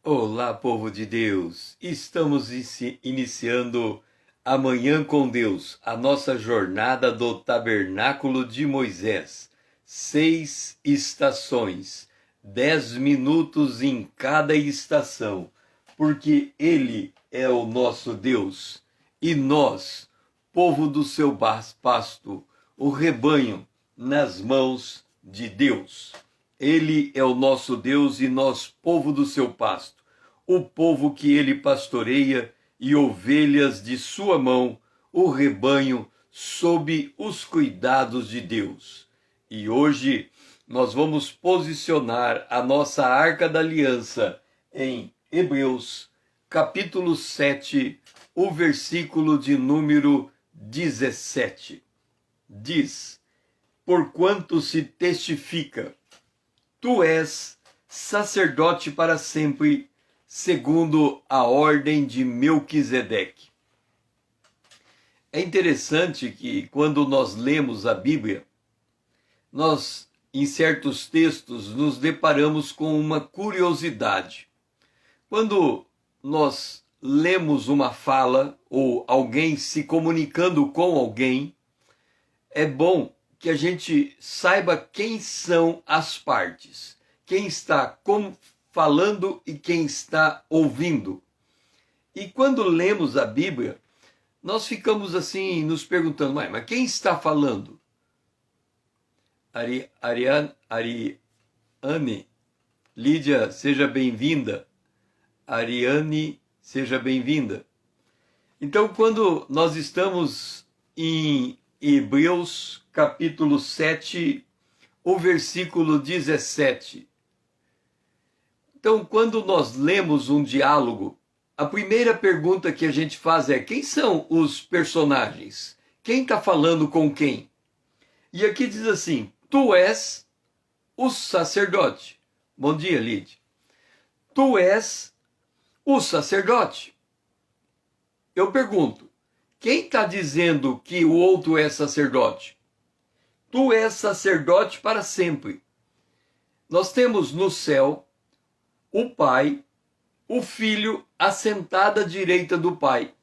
Olá, povo de Deus! Estamos iniciando Amanhã com Deus, a nossa jornada do Tabernáculo de Moisés. 6 estações, 10 minutos em cada estação, porque Ele é o nosso Deus e nós, povo do seu pasto, o rebanho nas mãos de Deus. Ele é o nosso Deus e nós, povo do seu pasto, o povo que ele pastoreia e ovelhas de sua mão, o rebanho sob os cuidados de Deus. E hoje nós vamos posicionar a nossa Arca da Aliança em Hebreus, capítulo 7, o versículo de número 17. Diz: porquanto se testifica, tu és sacerdote para sempre, segundo a ordem de Melquisedeque. É interessante que quando nós lemos a Bíblia, nós, em certos textos, nos deparamos com uma curiosidade. Quando nós lemos uma fala ou alguém se comunicando com alguém, é bom que a gente saiba quem são as partes, quem está falando e quem está ouvindo. E quando lemos a Bíblia, nós ficamos assim nos perguntando, mas quem está falando? Ariane, Lídia, seja bem-vinda. Ariane, seja bem-vinda. Então, quando nós estamos em Hebreus capítulo 7, o versículo 17. Então, quando nós lemos um diálogo, a primeira pergunta que a gente faz é: quem são os personagens? Quem está falando com quem? E aqui diz assim: tu és o sacerdote. Bom dia, Lídia. Tu és o sacerdote. Eu pergunto: quem está dizendo que o outro é sacerdote? Tu és sacerdote para sempre. Nós temos no céu o Pai, o Filho assentado à direita do Pai.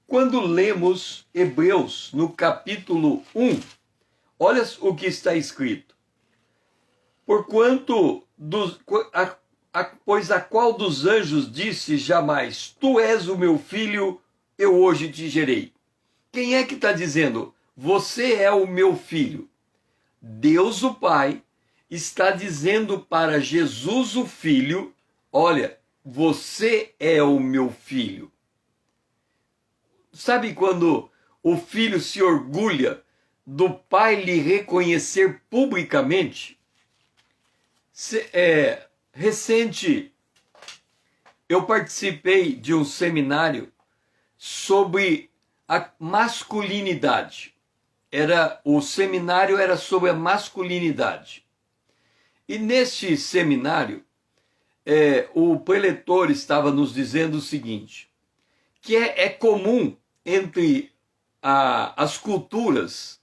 Quando lemos Hebreus no capítulo 1, olha o que está escrito. Porquanto, pois a qual dos anjos disse jamais, tu és o meu filho, eu hoje te gerei. Quem é que está dizendo, você é o meu filho? Deus o Pai está dizendo para Jesus o Filho, olha, você é o meu filho. Sabe quando o filho se orgulha do pai lhe reconhecer publicamente? Recente, eu participei de um seminário sobre a masculinidade. O seminário era sobre a masculinidade. E neste seminário, o preletor estava nos dizendo o seguinte, que é comum entre as culturas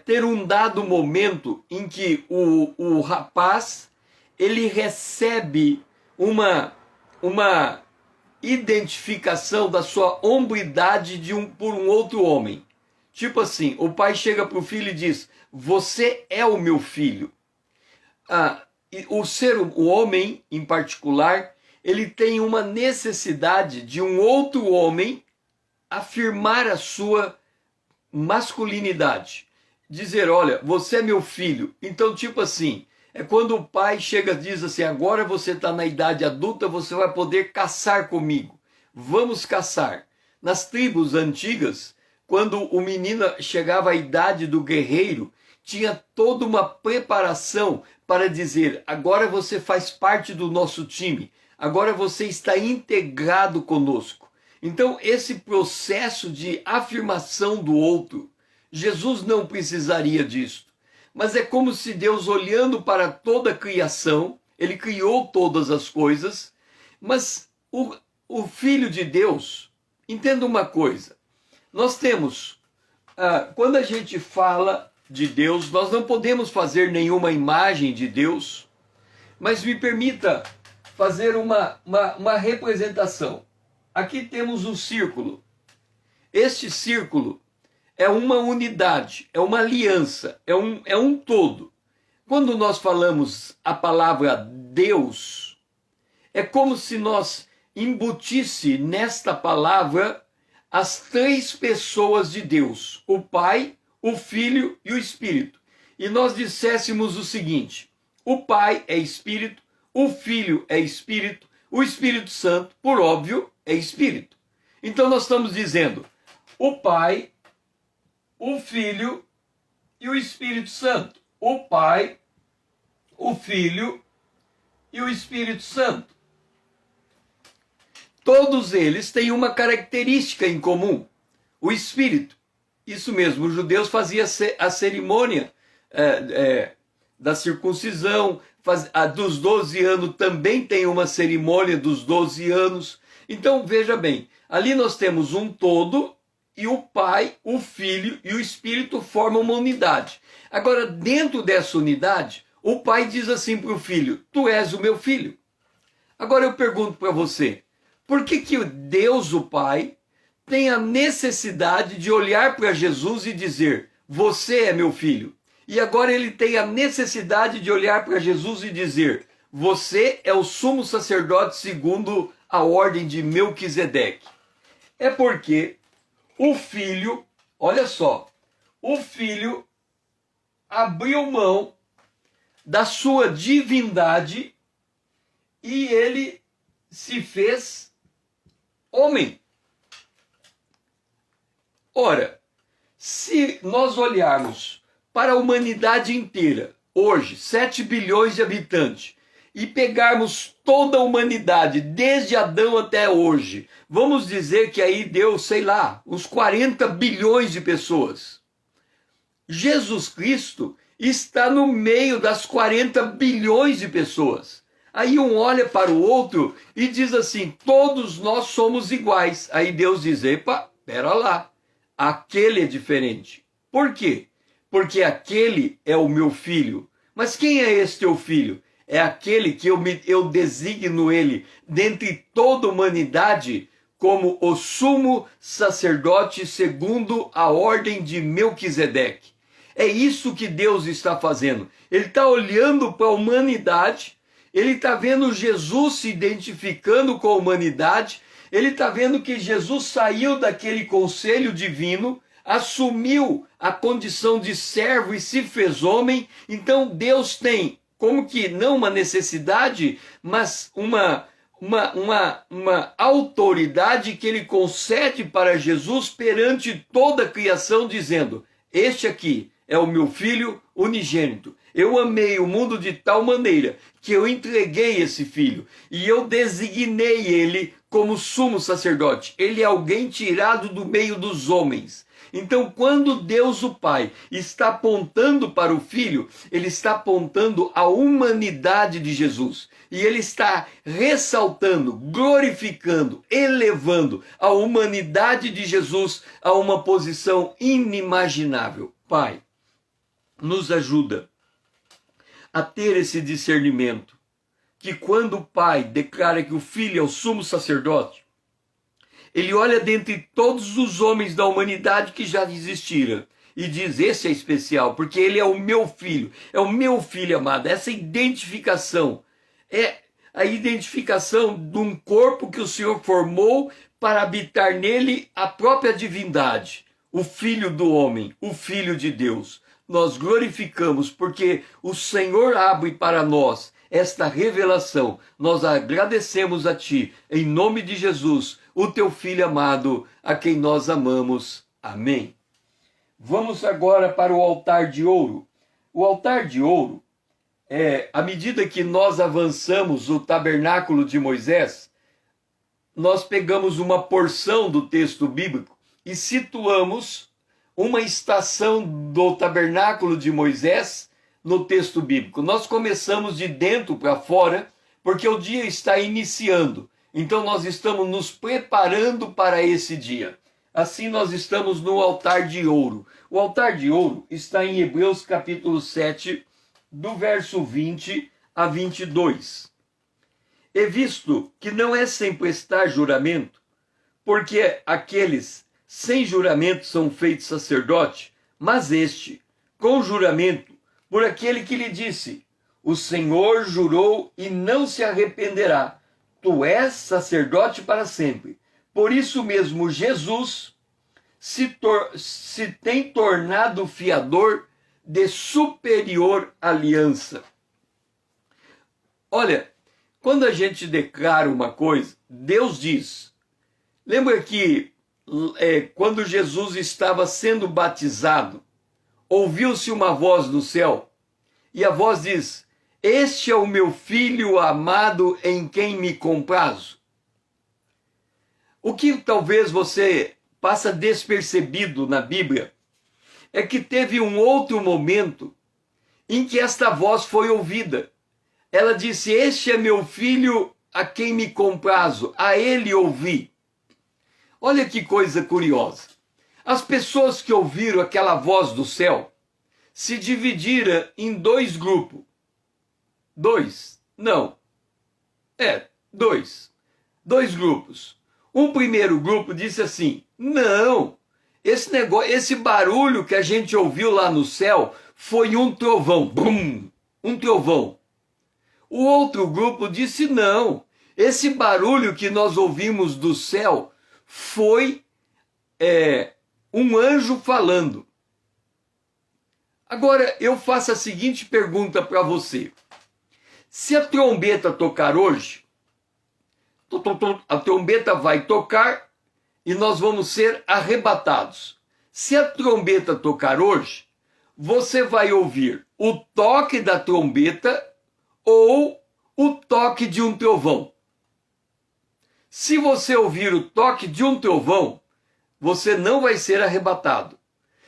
ter um dado momento em que o rapaz ele recebe uma identificação da sua hombridade por um outro homem. Tipo assim, o pai chega para o filho e diz, você é o meu filho. O homem, em particular, ele tem uma necessidade de um outro homem afirmar a sua masculinidade. Dizer, olha, você é meu filho. Então, tipo assim, é quando o pai chega e diz assim, agora você está na idade adulta, você vai poder caçar comigo. Vamos caçar. Nas tribos antigas, quando o menino chegava à idade do guerreiro, tinha toda uma preparação para dizer, agora você faz parte do nosso time, agora você está integrado conosco. Então, esse processo de afirmação do outro, Jesus não precisaria disso. Mas é como se Deus, olhando para toda a criação, ele criou todas as coisas, mas o Filho de Deus, entenda uma coisa, nós temos, quando a gente fala de Deus, nós não podemos fazer nenhuma imagem de Deus, mas me permita fazer uma representação. Aqui temos um círculo. Este círculo é uma unidade, é uma aliança, é um todo. Quando nós falamos a palavra Deus, é como se nós embutisse nesta palavra as três pessoas de Deus, o Pai, o Filho e o Espírito. E nós disséssemos o seguinte: o Pai é Espírito, o Filho é Espírito, o Espírito Santo, por óbvio, é Espírito. Então nós estamos dizendo o Pai, o Filho e o Espírito Santo. O Pai, o Filho e o Espírito Santo. Todos eles têm uma característica em comum: o Espírito. Isso mesmo, os judeus faziam a cerimônia da circuncisão, a dos 12 anos também tem uma cerimônia dos 12 anos. Então veja bem, ali nós temos um todo e o Pai, o Filho e o Espírito formam uma unidade. Agora, dentro dessa unidade, o Pai diz assim para o Filho: tu és o meu filho. Agora eu pergunto para você, por que Deus, o Pai, tem a necessidade de olhar para Jesus e dizer: você é meu filho? E agora ele tem a necessidade de olhar para Jesus e dizer: você é o sumo sacerdote segundo a ordem de Melquisedeque. É porque o filho, olha só, o filho abriu mão da sua divindade e ele se fez homem. Ora, se nós olharmos para a humanidade inteira, hoje, 7 bilhões de habitantes, e pegarmos toda a humanidade, desde Adão até hoje, vamos dizer que aí deu, sei lá, uns 40 bilhões de pessoas. Jesus Cristo está no meio das 40 bilhões de pessoas. Aí um olha para o outro e diz assim: todos nós somos iguais. Aí Deus diz: epa, pera lá, aquele é diferente. Por quê? Porque aquele é o meu filho. Mas quem é esse teu filho? É aquele que eu designo ele dentre toda a humanidade como o sumo sacerdote segundo a ordem de Melquisedeque. É isso que Deus está fazendo. Ele está olhando para a humanidade, ele está vendo Jesus se identificando com a humanidade, ele está vendo que Jesus saiu daquele conselho divino, assumiu a condição de servo e se fez homem. Então Deus tem, como que não uma necessidade, mas uma autoridade que ele concede para Jesus perante toda a criação, dizendo: este aqui é o meu filho unigênito. Eu amei o mundo de tal maneira que eu entreguei esse filho e eu designei ele como sumo sacerdote. Ele é alguém tirado do meio dos homens. Então, quando Deus o Pai está apontando para o Filho, ele está apontando a humanidade de Jesus. E ele está ressaltando, glorificando, elevando a humanidade de Jesus a uma posição inimaginável. Pai, nos ajuda a ter esse discernimento, que quando o Pai declara que o Filho é o sumo sacerdote, ele olha dentre todos os homens da humanidade que já existiram e diz: esse é especial, porque ele é o meu filho amado. Essa identificação é a identificação de um corpo que o Senhor formou para habitar nele a própria divindade, o Filho do homem, o Filho de Deus. Nós glorificamos porque o Senhor abre para nós esta revelação. Nós agradecemos a Ti, em nome de Jesus, o Teu Filho amado, a quem nós amamos. Amém. Vamos agora para o altar de ouro. O altar de ouro, à medida que nós avançamos o tabernáculo de Moisés, nós pegamos uma porção do texto bíblico e situamos uma estação do tabernáculo de Moisés no texto bíblico. Nós começamos de dentro para fora, porque o dia está iniciando. Então nós estamos nos preparando para esse dia. Assim nós estamos no altar de ouro. O altar de ouro está em Hebreus capítulo 7, do verso 20 a 22. E visto que não é sem prestar juramento, porque aqueles sem juramento são feitos sacerdote, mas este, com juramento, por aquele que lhe disse: o Senhor jurou e não se arrependerá, tu és sacerdote para sempre. Por isso mesmo Jesus se tem tornado fiador de superior aliança. Olha, quando a gente declara uma coisa, Deus diz. Lembra que quando Jesus estava sendo batizado, ouviu-se uma voz do céu, e a voz diz: este é o meu filho amado em quem me comprazo. O que talvez você passa despercebido na Bíblia é que teve um outro momento em que esta voz foi ouvida. Ela disse: este é meu filho a quem me comprazo, a ele ouvi. Olha que coisa curiosa. As pessoas que ouviram aquela voz do céu se dividiram em dois grupos. Dois grupos. Um primeiro grupo disse assim: não, esse barulho que a gente ouviu lá no céu foi um trovão, bum, um trovão. O outro grupo disse: não, esse barulho que nós ouvimos do céu foi um anjo falando. Agora eu faço a seguinte pergunta para você: se a trombeta tocar hoje, a trombeta vai tocar e nós vamos ser arrebatados. Se a trombeta tocar hoje, você vai ouvir o toque da trombeta ou o toque de um trovão. Se você ouvir o toque de um trovão, você não vai ser arrebatado.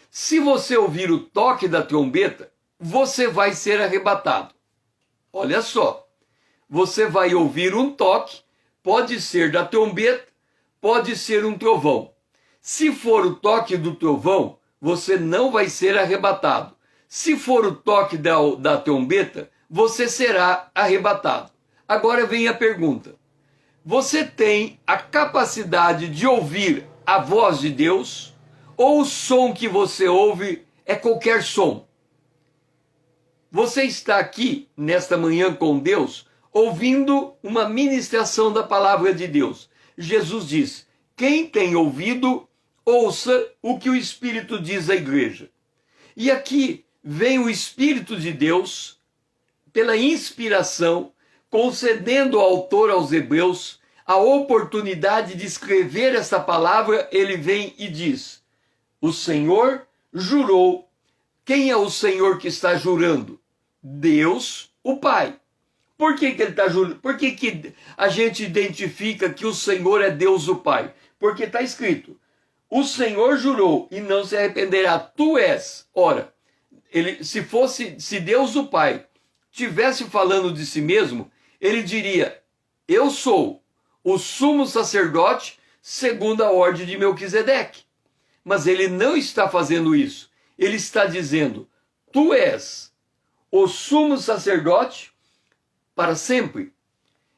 Se você ouvir o toque da trombeta, você vai ser arrebatado. Olha só, você vai ouvir um toque, pode ser da trombeta, pode ser um trovão. Se for o toque do trovão, você não vai ser arrebatado. Se for o toque da trombeta, você será arrebatado. Agora vem a pergunta: você tem a capacidade de ouvir a voz de Deus, ou o som que você ouve é qualquer som? Você está aqui nesta manhã com Deus, ouvindo uma ministração da palavra de Deus. Jesus diz: quem tem ouvido, ouça o que o Espírito diz à igreja. E aqui vem o Espírito de Deus, pela inspiração, concedendo ao autor aos Hebreus a oportunidade de escrever essa palavra. Ele vem e diz: o Senhor jurou. Quem é o Senhor que está jurando? Deus, o Pai. Por que ele está jurando? Por que a gente identifica que o Senhor é Deus, o Pai? Porque está escrito: o Senhor jurou e não se arrependerá, tu és. Ora, se Deus, o Pai, tivesse falando de si mesmo, ele diria: eu sou o sumo sacerdote segundo a ordem de Melquisedeque. Mas ele não está fazendo isso. Ele está dizendo: tu és o sumo sacerdote para sempre.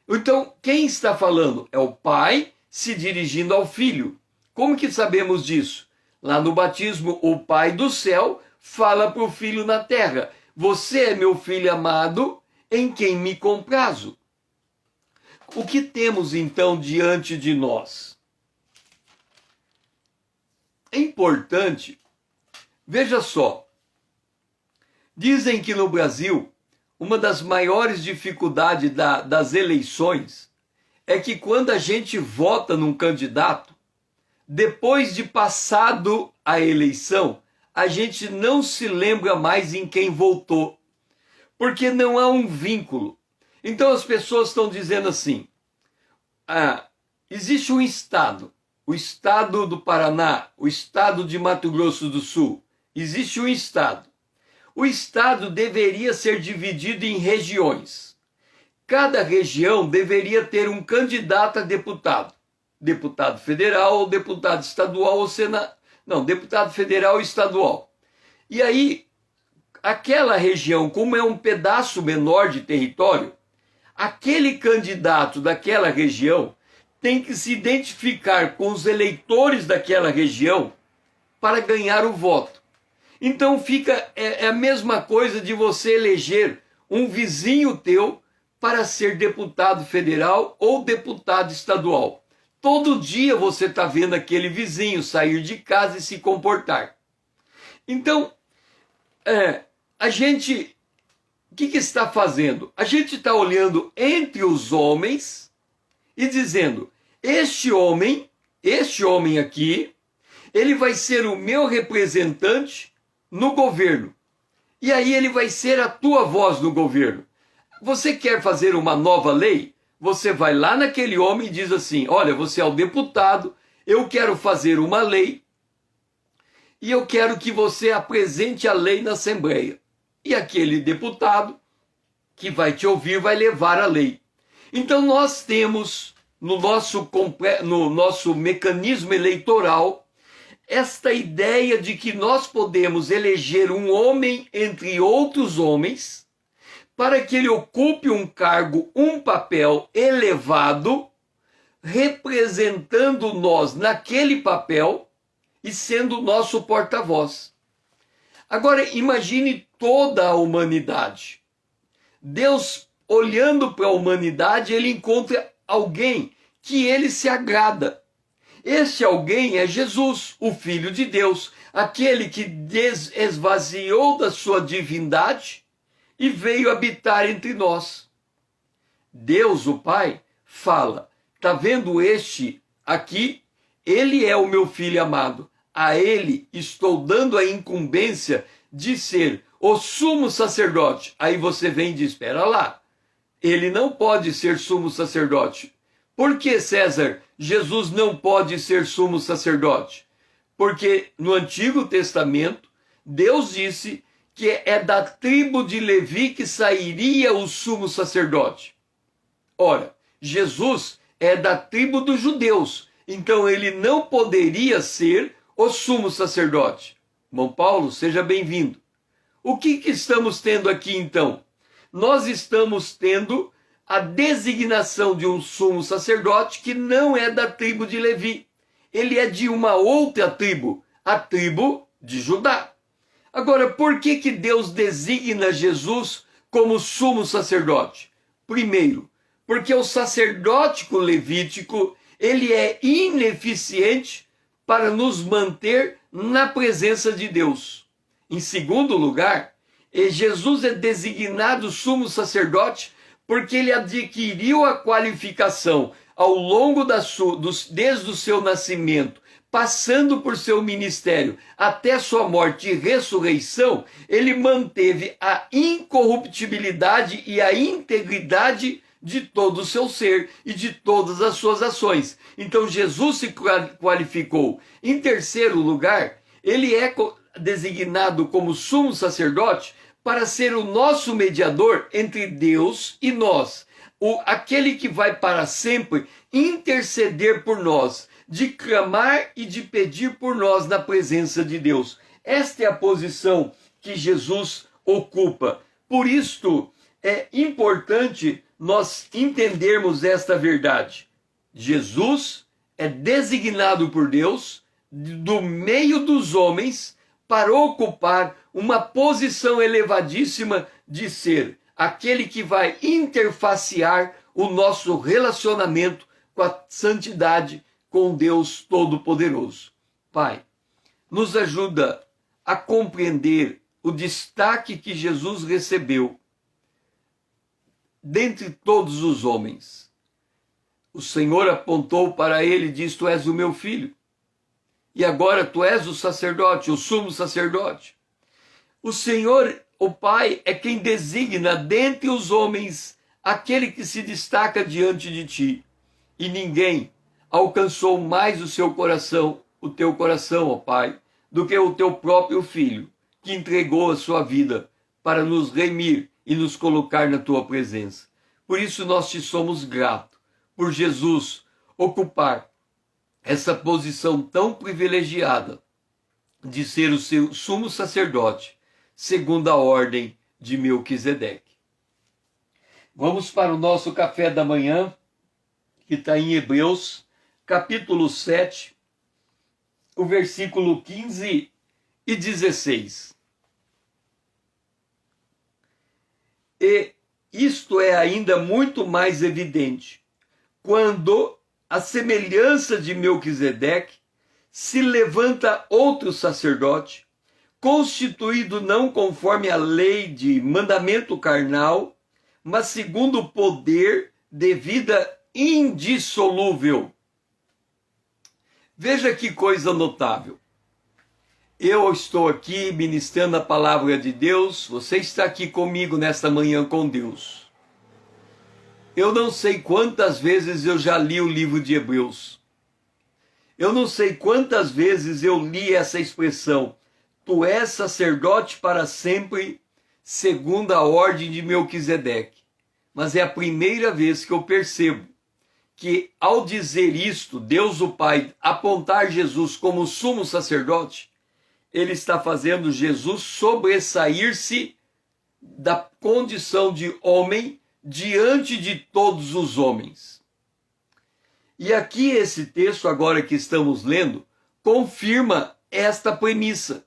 Então, quem está falando? É o Pai se dirigindo ao Filho. Como que sabemos disso? Lá no batismo, o Pai do céu fala para o Filho na terra: você é meu Filho amado, em quem me comprazo. O que temos então diante de nós? É importante, veja só, dizem que no Brasil, uma das maiores dificuldades das eleições é que quando a gente vota num candidato, depois de passado a eleição, a gente não se lembra mais em quem votou, porque não há um vínculo. Então as pessoas estão dizendo assim: existe um estado, o estado do Paraná, o estado de Mato Grosso do Sul, existe um estado. O estado deveria ser dividido em regiões. Cada região deveria ter um candidato a deputado. Deputado federal, ou deputado estadual, ou senador. Não, deputado federal e estadual. E aí, aquela região, como é um pedaço menor de território, aquele candidato daquela região tem que se identificar com os eleitores daquela região para ganhar o voto. Então é a mesma coisa de você eleger um vizinho teu para ser deputado federal ou deputado estadual. Todo dia você está vendo aquele vizinho sair de casa e se comportar. Então, a gente, o que está fazendo? A gente está olhando entre os homens e dizendo, este homem aqui, ele vai ser o meu representante no governo. E aí ele vai ser a tua voz no governo. Você quer fazer uma nova lei? Você vai lá naquele homem e diz assim, olha, você é o deputado, eu quero fazer uma lei e eu quero que você apresente a lei na Assembleia. E aquele deputado que vai te ouvir vai levar a lei. Então nós temos no nosso mecanismo eleitoral esta ideia de que nós podemos eleger um homem entre outros homens para que ele ocupe um cargo, um papel elevado, representando nós naquele papel e sendo nosso porta-voz. Agora imagine toda a humanidade. Deus, olhando para a humanidade, ele encontra alguém que ele se agrada. Este alguém é Jesus, o Filho de Deus, aquele que esvaziou da sua divindade e veio habitar entre nós. Deus, o Pai, fala, tá vendo este aqui? Ele é o meu filho amado. A ele estou dando a incumbência de ser o sumo sacerdote. Aí você vem e diz, espera lá, ele não pode ser sumo sacerdote. Por que, César, Jesus não pode ser sumo sacerdote? Porque no Antigo Testamento, Deus disse que é da tribo de Levi que sairia o sumo sacerdote. Ora, Jesus é da tribo dos judeus, então ele não poderia ser o sumo sacerdote. Irmão Paulo, seja bem-vindo. O que estamos tendo aqui então? Nós estamos tendo a designação de um sumo sacerdote que não é da tribo de Levi. Ele é de uma outra tribo, a tribo de Judá. Agora, por que Deus designa Jesus como sumo sacerdote? Primeiro, porque o sacerdótico levítico, ele é ineficiente para nos manter na presença de Deus. Em segundo lugar, Jesus é designado sumo sacerdote porque ele adquiriu a qualificação ao longo desde o seu nascimento, passando por seu ministério até sua morte e ressurreição, ele manteve a incorruptibilidade e a integridade de todo o seu ser e de todas as suas ações. Então Jesus se qualificou. Em terceiro lugar, ele é designado como sumo sacerdote para ser o nosso mediador entre Deus e nós. Aquele que vai para sempre interceder por nós, de clamar e de pedir por nós na presença de Deus. Esta é a posição que Jesus ocupa. Por isto é importante nós entendermos esta verdade. Jesus é designado por Deus do meio dos homens para ocupar uma posição elevadíssima de ser aquele que vai interfacear o nosso relacionamento com a santidade, com Deus Todo-Poderoso. Pai, nos ajuda a compreender o destaque que Jesus recebeu dentre todos os homens. O Senhor apontou para ele e disse, tu és o meu filho. E agora tu és o sacerdote, o sumo sacerdote. O Senhor, o Pai, é quem designa dentre os homens aquele que se destaca diante de ti. E ninguém alcançou mais o seu coração, o teu coração, ó Pai, do que o teu próprio Filho, que entregou a sua vida para nos remir e nos colocar na tua presença. Por isso nós te somos gratos, por Jesus ocupar essa posição tão privilegiada de ser o seu sumo sacerdote, segundo a ordem de Melquisedeque. Vamos para o nosso café da manhã, que está em Hebreus, capítulo 7, o versículo 15 e 16. E isto é ainda muito mais evidente quando, à semelhança de Melquisedeque, se levanta outro sacerdote, constituído não conforme a lei de mandamento carnal, mas segundo o poder de vida indissolúvel. Veja que coisa notável. Eu estou aqui ministrando a palavra de Deus, você está aqui comigo nesta manhã com Deus. Eu não sei quantas vezes eu já li o livro de Hebreus. Eu não sei quantas vezes eu li essa expressão, tu és sacerdote para sempre, segundo a ordem de Melquisedeque. Mas é a primeira vez que eu percebo que, ao dizer isto, Deus o Pai apontar Jesus como sumo sacerdote, ele está fazendo Jesus sobressair-se da condição de homem diante de todos os homens. E aqui esse texto, agora que estamos lendo, confirma esta premissa.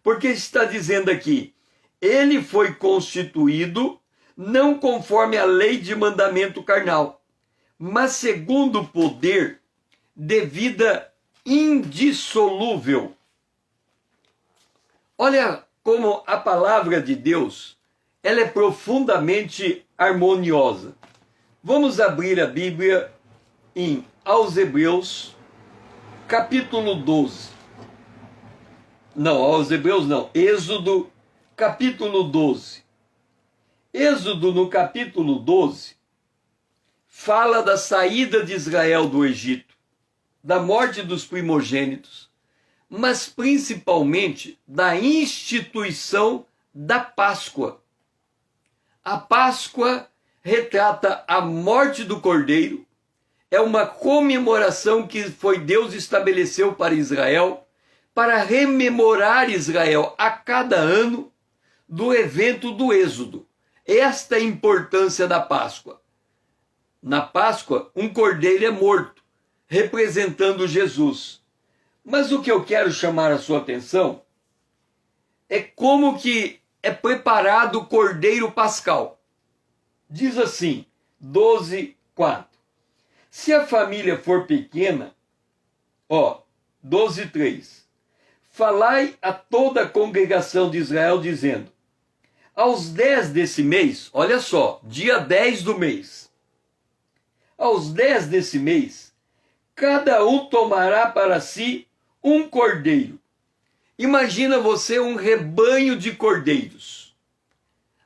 Porque está dizendo aqui, ele foi constituído não conforme a lei de mandamento carnal, mas segundo o poder de vida indissolúvel. Olha como a palavra de Deus, ela é profundamente harmoniosa. Vamos abrir a Bíblia aos Hebreus, capítulo 12. Não, aos Hebreus não. Êxodo, capítulo 12. Êxodo, no capítulo 12, fala da saída de Israel do Egito, da morte dos primogênitos, mas principalmente da instituição da Páscoa. A Páscoa retrata a morte do Cordeiro, é uma comemoração que foi Deus estabeleceu para Israel, para rememorar Israel a cada ano do evento do Êxodo. Esta é a importância da Páscoa. Na Páscoa, um cordeiro é morto, representando Jesus. Mas o que eu quero chamar a sua atenção é como que é preparado o cordeiro pascal. Diz assim, 12:4. Se a família for pequena, 12:3. Falai a toda a congregação de Israel, dizendo, aos 10 desse mês, olha só, dia 10 do mês, aos 10 desse mês, cada um tomará para si um cordeiro. Imagina você um rebanho de cordeiros.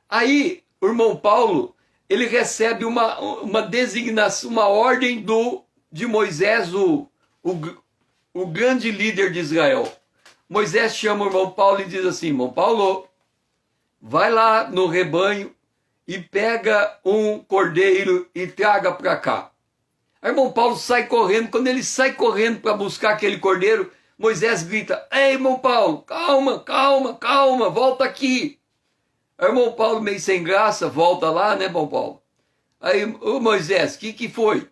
Aí, o irmão Paulo, ele recebe uma designação, uma ordem de Moisés, o grande líder de Israel. Moisés chama o irmão Paulo e diz assim, irmão Paulo, vai lá no rebanho e pega um cordeiro e traga para cá. Aí o irmão Paulo sai correndo, quando ele sai correndo para buscar aquele cordeiro, Moisés grita, ei, irmão Paulo, calma, volta aqui. Aí o irmão Paulo, meio sem graça, volta lá, né, irmão Paulo? Aí, ô Moisés, o que foi?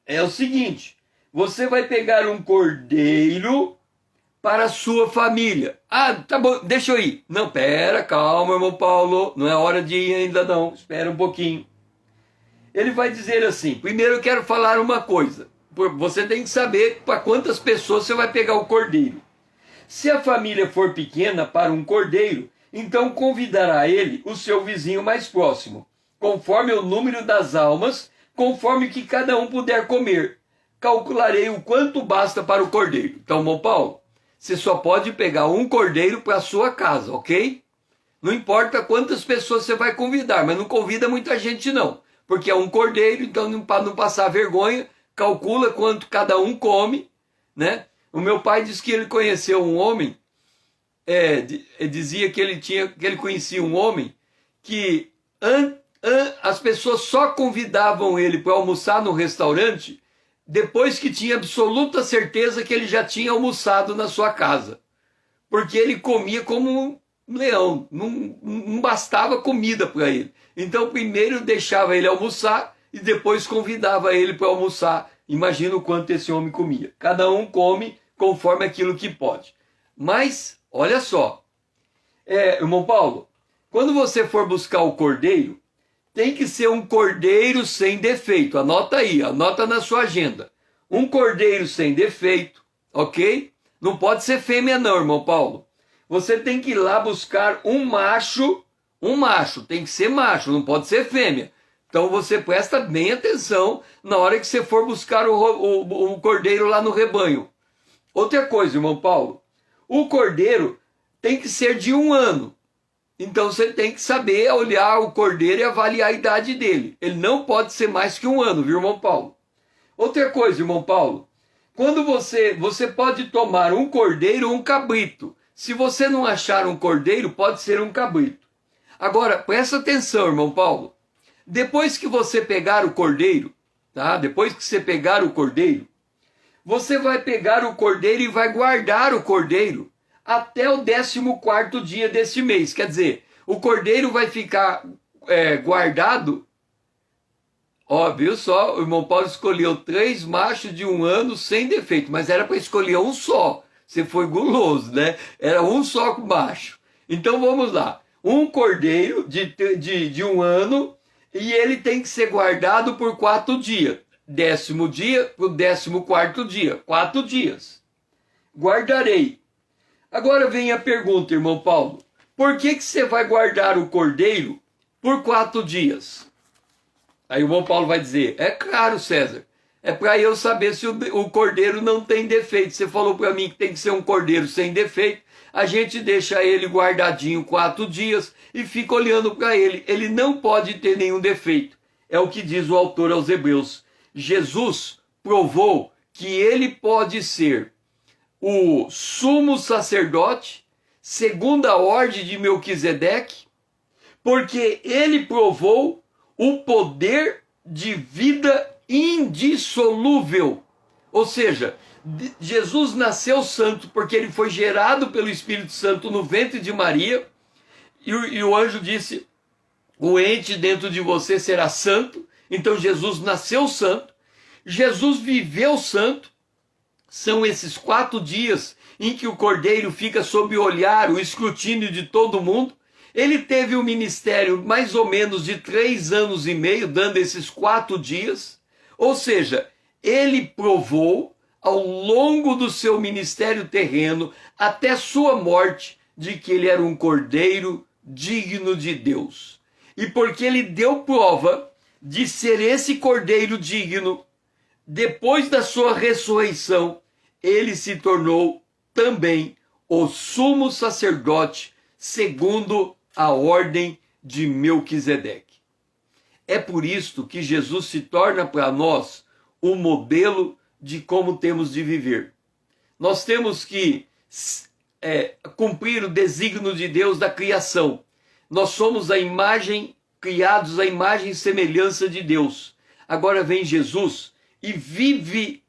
É o seguinte, você vai pegar um cordeiro para a sua família. Ah, tá bom, deixa eu ir. Não, calma, irmão Paulo, não é hora de ir ainda não, espera um pouquinho. Ele vai dizer assim, primeiro eu quero falar uma coisa. Você tem que saber para quantas pessoas você vai pegar o cordeiro. Se a família for pequena para um cordeiro, então convidará ele o seu vizinho mais próximo, conforme o número das almas, conforme que cada um puder comer. Calcularei o quanto basta para o cordeiro. Então, irmão Paulo, você só pode pegar um cordeiro para a sua casa, ok? Não importa quantas pessoas você vai convidar, mas não convida muita gente não. Porque é um cordeiro, então para não passar vergonha, calcula quanto cada um come, né? O meu pai disse que ele conheceu um homem, dizia que ele conhecia um homem que as pessoas só convidavam ele para almoçar no restaurante depois que tinha absoluta certeza que ele já tinha almoçado na sua casa. Porque ele comia como leão, não bastava comida para ele. Então primeiro deixava ele almoçar e depois convidava ele para almoçar. Imagina o quanto esse homem comia. Cada um come conforme aquilo que pode. Mas, olha só, irmão Paulo, quando você for buscar o cordeiro, tem que ser um cordeiro sem defeito. Anota aí, anota na sua agenda. Um cordeiro sem defeito, ok? Não pode ser fêmea não, irmão Paulo. Você tem que ir lá buscar um macho, tem que ser macho, não pode ser fêmea. Então você presta bem atenção na hora que você for buscar o cordeiro lá no rebanho. Outra coisa, irmão Paulo, o cordeiro tem que ser de 1 ano. Então você tem que saber olhar o cordeiro e avaliar a idade dele. Ele não pode ser mais que 1 ano, viu, irmão Paulo? Outra coisa, irmão Paulo, quando você pode tomar um cordeiro ou um cabrito. Se você não achar um cordeiro, pode ser um cabrito. Agora, presta atenção, irmão Paulo. Depois que você pegar o cordeiro, tá? Depois que você pegar o cordeiro, você vai pegar o cordeiro e vai guardar o cordeiro até o 14º dia deste mês. Quer dizer, o cordeiro vai ficar guardado. Ó, viu só? O irmão Paulo escolheu 3 machos de 1 ano sem defeito, mas era para escolher um só. Você foi guloso, né? Era um só macho. Então vamos lá. Um cordeiro de 1 ano e ele tem que ser guardado por 4 dias. 10º dia para o 14º dia. 4 dias. Guardarei. Agora vem a pergunta, irmão Paulo. Por que você vai guardar o cordeiro por 4 dias? Aí o irmão Paulo vai dizer, é claro, César, é para eu saber se o cordeiro não tem defeito. Você falou para mim que tem que ser um cordeiro sem defeito. A gente deixa ele guardadinho 4 dias e fica olhando para ele. Ele não pode ter nenhum defeito. É o que diz o autor aos Hebreus. Jesus provou que ele pode ser o sumo sacerdote, segundo a ordem de Melquisedeque, porque ele provou o poder de vida indissolúvel. Ou seja, Jesus nasceu santo porque ele foi gerado pelo Espírito Santo no ventre de Maria, e o anjo disse, o ente dentro de você será santo. Então Jesus nasceu santo, Jesus viveu santo. São esses 4 dias em que o cordeiro fica sob o olhar, o escrutínio de todo mundo. Ele teve um ministério mais ou menos de 3 anos e meio, dando esses 4 dias. Ou seja, ele provou ao longo do seu ministério terreno, até sua morte, de que ele era um cordeiro digno de Deus. E porque ele deu prova de ser esse cordeiro digno, depois da sua ressurreição, ele se tornou também o sumo sacerdote, segundo a ordem de Melquisedeque. É por isto que Jesus se torna para nós o modelo de como temos de viver. Nós temos que cumprir o desígnio de Deus da criação. Nós somos a imagem, criados à imagem e semelhança de Deus. Agora vem Jesus e vive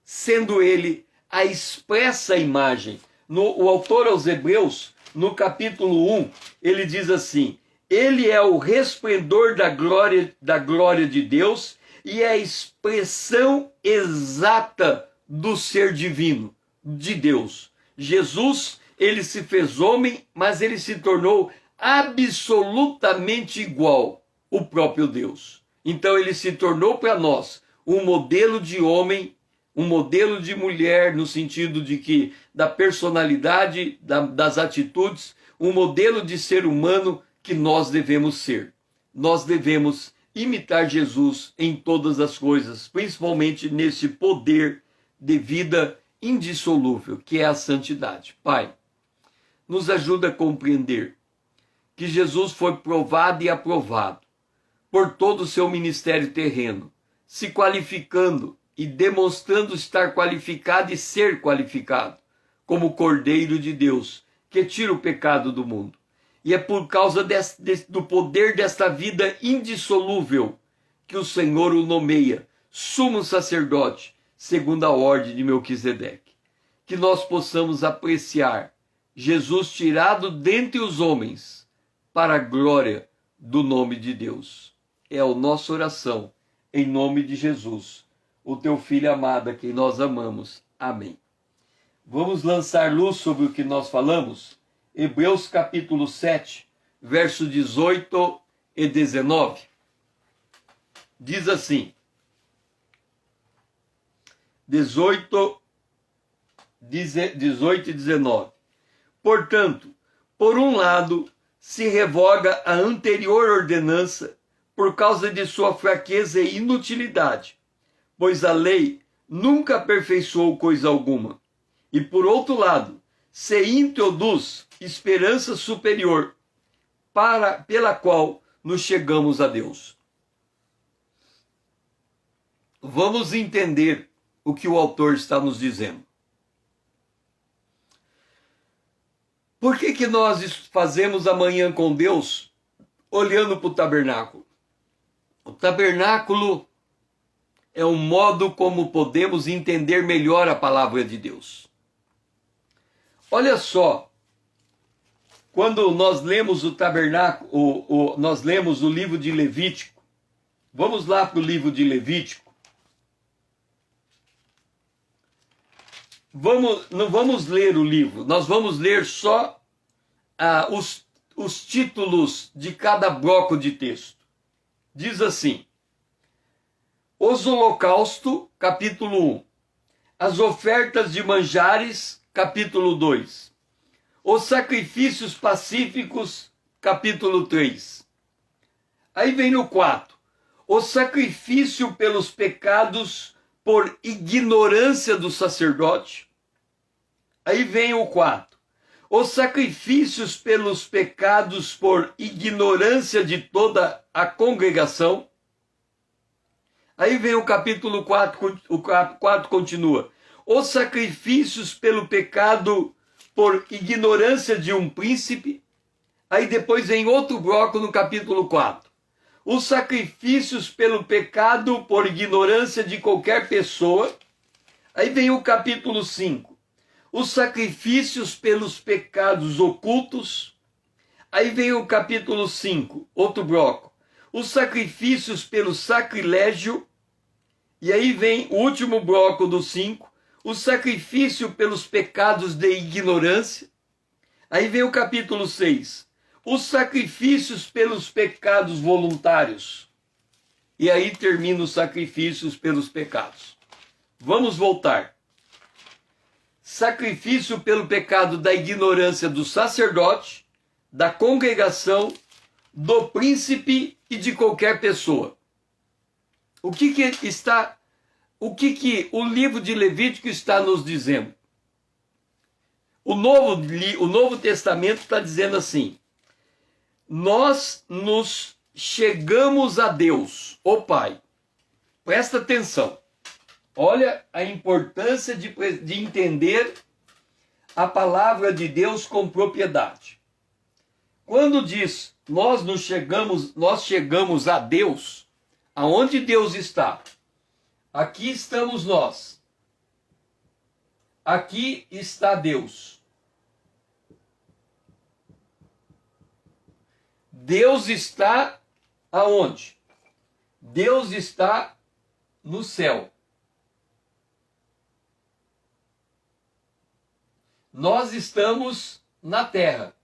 sendo ele a expressa imagem. O autor aos Hebreus, no capítulo 1, ele diz assim, ele é o resplendor da glória de Deus e é a expressão exata do ser divino de Deus. Jesus, ele se fez homem, mas ele se tornou absolutamente igual ao próprio Deus. Então ele se tornou para nós um modelo de homem, um modelo de mulher, no sentido de que da personalidade, das atitudes, um modelo de ser humano que nós devemos ser. Nós devemos imitar Jesus em todas as coisas, principalmente nesse poder de vida indissolúvel, que é a santidade. Pai, nos ajuda a compreender que Jesus foi provado e aprovado por todo o seu ministério terreno, se qualificando e demonstrando estar qualificado e ser qualificado como Cordeiro de Deus, que tira o pecado do mundo. E é por causa do poder desta vida indissolúvel que o Senhor o nomeia sumo sacerdote, segundo a ordem de Melquisedeque. Que nós possamos apreciar Jesus tirado dentre os homens, para a glória do nome de Deus. É a nossa oração, em nome de Jesus, o teu Filho amado, a quem nós amamos. Amém. Vamos lançar luz sobre o que nós falamos? Hebreus capítulo 7, versos 18 e 19. Diz assim, 18 e 19. Portanto, por um lado, se revoga a anterior ordenança por causa de sua fraqueza e inutilidade, pois a lei nunca aperfeiçoou coisa alguma. E por outro lado, se introduz esperança superior, pela qual nos chegamos a Deus. Vamos entender o que o autor está nos dizendo. Por que nós fazemos a manhã com Deus olhando para o tabernáculo? O tabernáculo é um modo como podemos entender melhor a palavra de Deus. Olha só, quando nós lemos o tabernáculo, nós lemos o livro de Levítico. Vamos lá para o livro de Levítico. Não vamos ler o livro, nós vamos ler só os títulos de cada bloco de texto. Diz assim, os holocaustos, capítulo 1. As ofertas de manjares, capítulo 2. Os sacrifícios pacíficos, capítulo 3. Aí vem no 4. O sacrifício pelos pecados por ignorância do sacerdote. Aí vem o 4. Os sacrifícios pelos pecados por ignorância de toda a congregação. Aí vem o capítulo 4, o 4 continua. Os sacrifícios pelo pecado por ignorância de um príncipe. Aí depois vem outro bloco no capítulo 4. Os sacrifícios pelo pecado por ignorância de qualquer pessoa. Aí vem o capítulo 5. Os sacrifícios pelos pecados ocultos. Aí vem o capítulo 5, outro bloco. Os sacrifícios pelo sacrilégio. E aí vem o último bloco do 5. O sacrifício pelos pecados de ignorância. Aí vem o capítulo 6. Os sacrifícios pelos pecados voluntários. E aí termina os sacrifícios pelos pecados. Vamos voltar. Sacrifício pelo pecado da ignorância do sacerdote, da congregação, do príncipe e de qualquer pessoa. O que o livro de Levítico está nos dizendo? O Novo Testamento está dizendo assim: nós nos chegamos a Deus, o Pai. Presta atenção. Olha a importância de entender a palavra de Deus com propriedade. Quando diz nós chegamos a Deus, aonde Deus está? Aqui estamos nós. Aqui está Deus. Deus está aonde? Deus está no céu. Nós estamos na terra.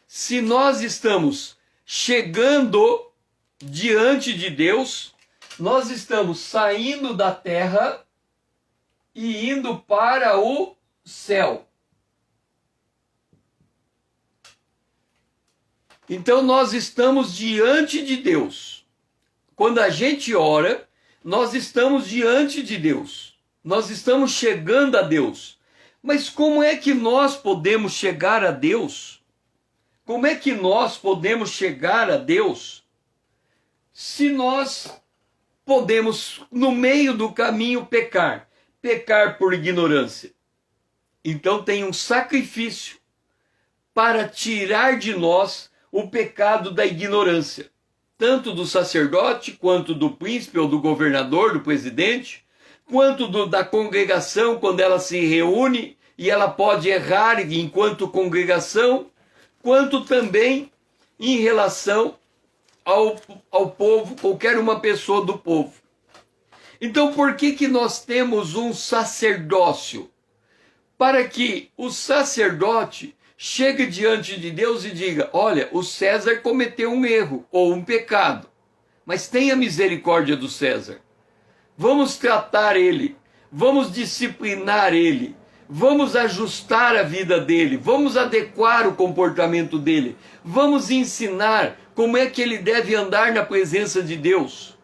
Se nós estamos chegando diante de Deus, nós estamos saindo da terra e indo para o céu. Então nós estamos diante de Deus. Quando a gente ora, nós estamos diante de Deus. Nós estamos chegando a Deus. Mas como é que nós podemos chegar a Deus? Como é que nós podemos chegar a Deus se nós podemos, no meio do caminho, pecar? Pecar por ignorância. Então tem um sacrifício para tirar de nós o pecado da ignorância, tanto do sacerdote, quanto do príncipe, ou do governador, do presidente, quanto da congregação, quando ela se reúne e ela pode errar enquanto congregação, quanto também em relação ao povo, qualquer uma pessoa do povo. Então, por que nós temos um sacerdócio? Para que o sacerdote chegue diante de Deus e diga: olha, o César cometeu um erro ou um pecado, mas tenha misericórdia do César. Vamos tratar ele, vamos disciplinar ele, vamos ajustar a vida dele, vamos adequar o comportamento dele, vamos ensinar como é que ele deve andar na presença de Deus.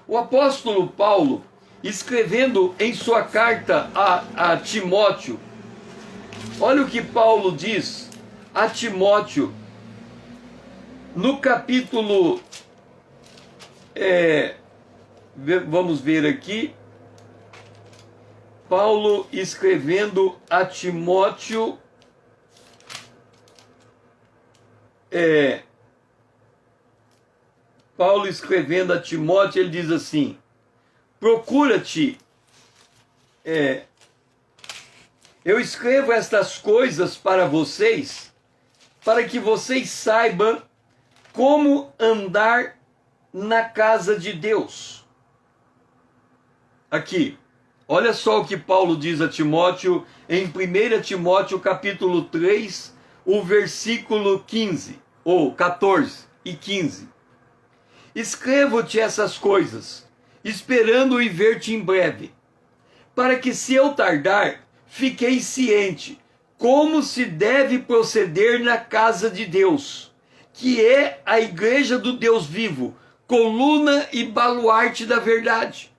O apóstolo Paulo, escrevendo em sua carta a Timóteo, olha o que Paulo diz a Timóteo, no capítulo, vamos ver aqui, Paulo escrevendo a Timóteo, ele diz assim: procura-te, eu escrevo estas coisas para vocês, para que vocês saibam como andar na casa de Deus. Aqui, olha só o que Paulo diz a Timóteo em 1 Timóteo capítulo 3, o versículo 15, ou 14 e 15. Escrevo-te essas coisas, esperando ir ver-te em breve, para que, se eu tardar, fiqueis ciente como se deve proceder na casa de Deus, que é a igreja do Deus vivo, coluna e baluarte da verdade.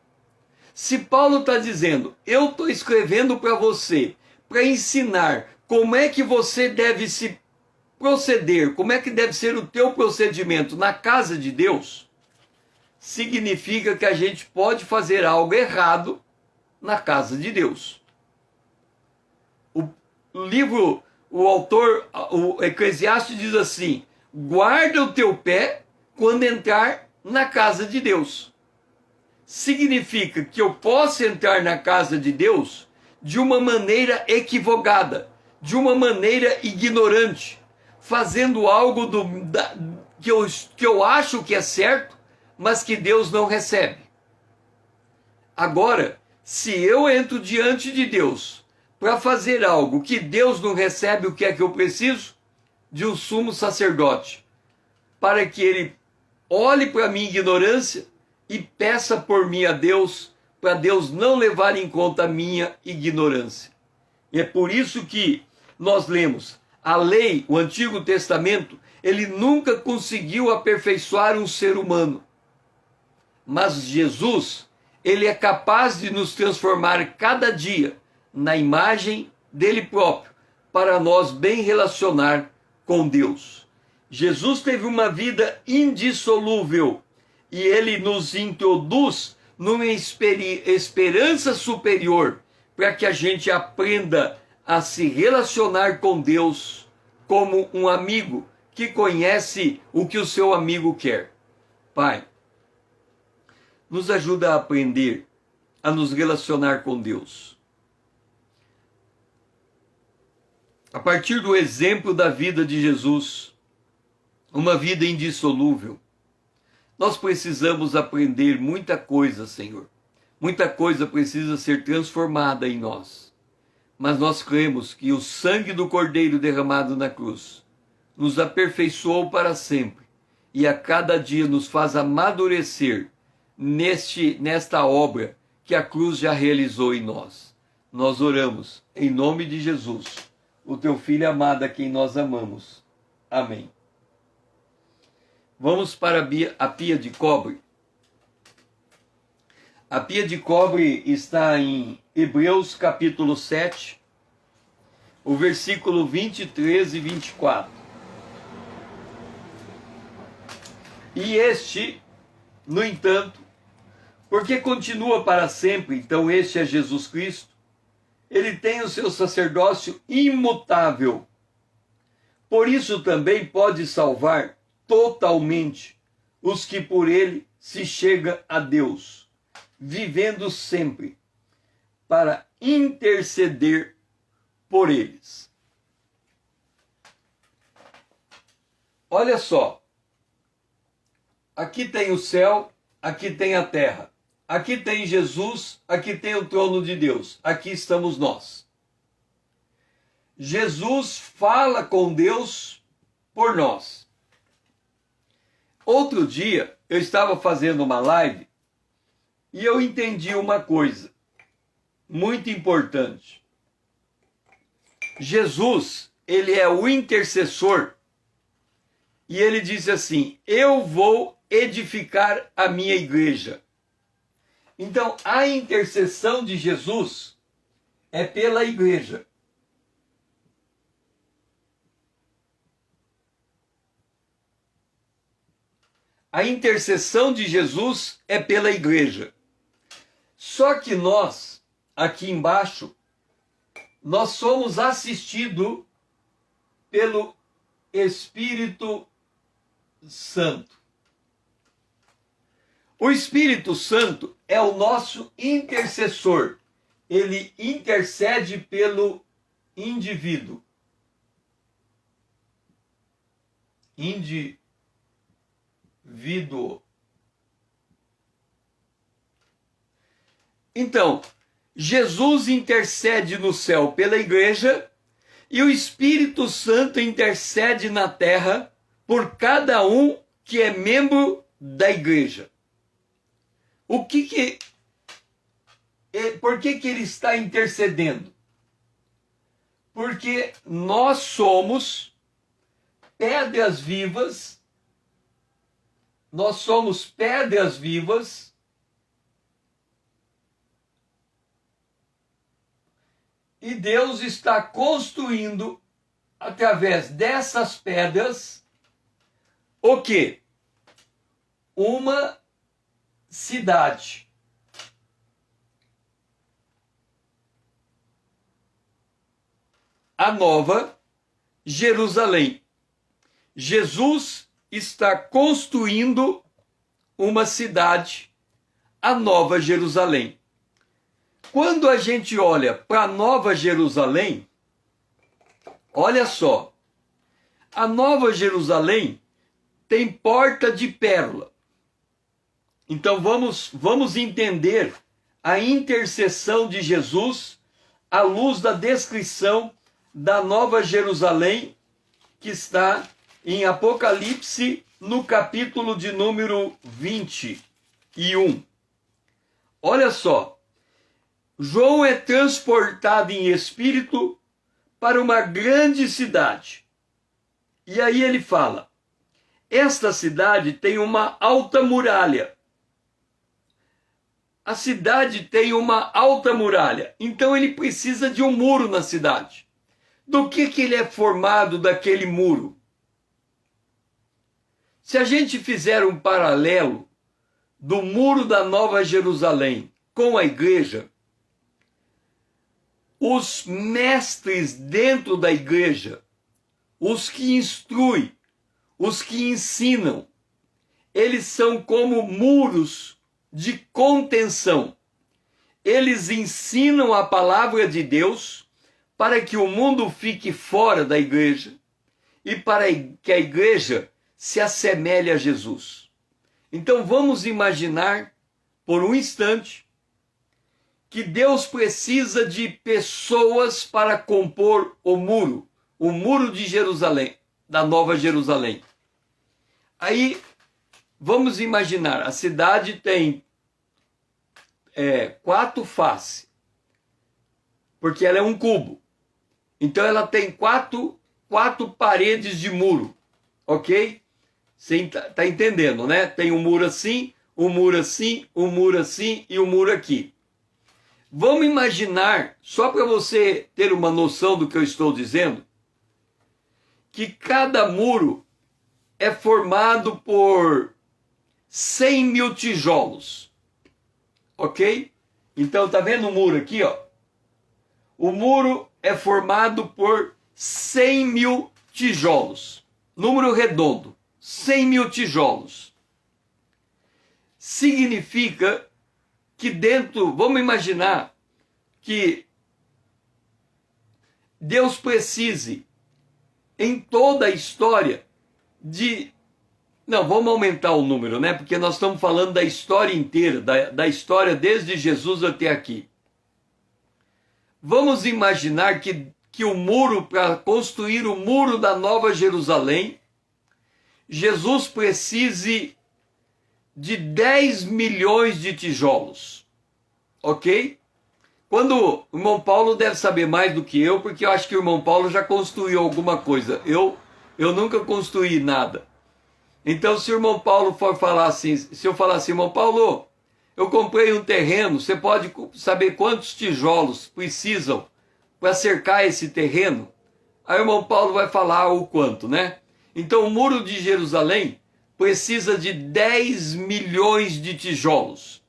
Se Paulo está dizendo: eu estou escrevendo para você, para ensinar como é que você deve se proceder, como é que deve ser o teu procedimento na casa de Deus, significa que a gente pode fazer algo errado na casa de Deus. O autor, o Eclesiastes diz assim: guarda o teu pé quando entrar na casa de Deus. Significa que eu posso entrar na casa de Deus de uma maneira equivocada, de uma maneira ignorante, fazendo algo que eu acho que é certo, mas que Deus não recebe. Agora, se eu entro diante de Deus para fazer algo que Deus não recebe, o que é que eu preciso? De um sumo sacerdote, para que ele olhe para a minha ignorância e peça por mim a Deus, para Deus não levar em conta a minha ignorância. E é por isso que nós lemos a lei, o Antigo Testamento, ele nunca conseguiu aperfeiçoar um ser humano. Mas Jesus, ele é capaz de nos transformar cada dia na imagem dele próprio, para nós bem relacionar com Deus. Jesus teve uma vida indissolúvel e ele nos introduz numa esperança superior, para que a gente aprenda a se relacionar com Deus como um amigo que conhece o que o seu amigo quer. Pai, nos ajuda a aprender a nos relacionar com Deus. A partir do exemplo da vida de Jesus, uma vida indissolúvel, nós precisamos aprender muita coisa, Senhor. Muita coisa precisa ser transformada em nós. Mas nós cremos que o sangue do Cordeiro derramado na cruz nos aperfeiçoou para sempre e a cada dia nos faz amadurecer nesta obra que a cruz já realizou em nós. Nós oramos em nome de Jesus, o teu Filho amado a quem nós amamos. Amém. Vamos para a pia de cobre. A pia de cobre está em Hebreus capítulo 7, o versículo 23 e 24. E este, no entanto, porque continua para sempre, então este é Jesus Cristo, ele tem o seu sacerdócio imutável. Por isso também pode salvar totalmente os que por ele se chega a Deus, vivendo sempre, para interceder por eles. Olha só, aqui tem o céu, aqui tem a terra, aqui tem Jesus, aqui tem o trono de Deus, aqui estamos nós. Jesus fala com Deus por nós. Outro dia, eu estava fazendo uma live e eu entendi uma coisa muito importante. Jesus, ele é o intercessor e ele disse assim: eu vou edificar a minha igreja. Então, a intercessão de Jesus é pela igreja. A intercessão de Jesus é pela igreja. Só que nós, aqui embaixo, nós somos assistidos pelo Espírito Santo. O Espírito Santo é o nosso intercessor. Ele intercede pelo indivíduo. Então, Jesus intercede no céu pela igreja e o Espírito Santo intercede na terra por cada um que é membro da igreja. Por que ele está intercedendo? Porque nós somos pedras vivas. Nós somos pedras vivas e Deus está construindo, através dessas pedras, o quê? Uma cidade. A Nova Jerusalém. Jesus está construindo uma cidade, a Nova Jerusalém. Quando a gente olha para a Nova Jerusalém, olha só, a Nova Jerusalém tem porta de pérola. Então vamos entender a intercessão de Jesus à luz da descrição da Nova Jerusalém que está em Apocalipse, no capítulo de número 21. Olha só, João é transportado em espírito para uma grande cidade. E aí ele fala, esta cidade tem uma alta muralha. A cidade tem uma alta muralha, então ele precisa de um muro na cidade. Do que ele é formado daquele muro? Se a gente fizer um paralelo do muro da Nova Jerusalém com a igreja, os mestres dentro da igreja, os que instruem, os que ensinam, eles são como muros de contenção. Eles ensinam a palavra de Deus para que o mundo fique fora da igreja e para que a igreja se assemelhe a Jesus. Então vamos imaginar por um instante que Deus precisa de pessoas para compor o muro de Jerusalém, da Nova Jerusalém. Aí vamos imaginar, a cidade tem 4 faces, porque ela é um cubo. Então ela tem quatro paredes de muro, ok? Você está entendendo, né? Tem um muro assim, um muro assim, um muro assim e um muro aqui. Vamos imaginar, só para você ter uma noção do que eu estou dizendo, que cada muro é formado por 100 mil tijolos, ok? Então, tá vendo o muro aqui, ó? O muro é formado por 100 mil tijolos, número redondo, 100 mil tijolos. Significa que dentro, vamos imaginar, que Deus precise, em toda a história, de... Não, vamos aumentar o número, né? Porque nós estamos falando da história inteira, da história desde Jesus até aqui. Vamos imaginar que o muro, para construir o muro da Nova Jerusalém, Jesus precise de 10 milhões de tijolos, ok? Quando o irmão Paulo deve saber mais do que eu, porque eu acho que o irmão Paulo já construiu alguma coisa. Eu nunca construí nada. Então, se o irmão Paulo for falar assim, se eu falar assim, irmão Paulo, eu comprei um terreno, você pode saber quantos tijolos precisam para cercar esse terreno? Aí o irmão Paulo vai falar o quanto, né? Então, o muro de Jerusalém precisa de 10 milhões de tijolos.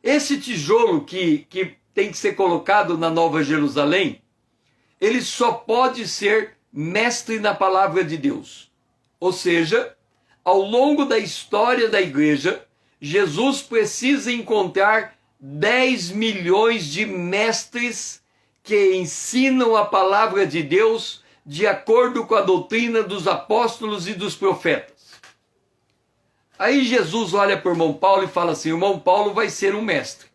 Esse tijolo que tem que ser colocado na Nova Jerusalém, ele só pode ser mestre na palavra de Deus. Ou seja, ao longo da história da igreja, Jesus precisa encontrar 10 milhões de mestres que ensinam a palavra de Deus de acordo com a doutrina dos apóstolos e dos profetas. Aí Jesus olha para o irmão Paulo e fala assim, o irmão Paulo vai ser um mestre.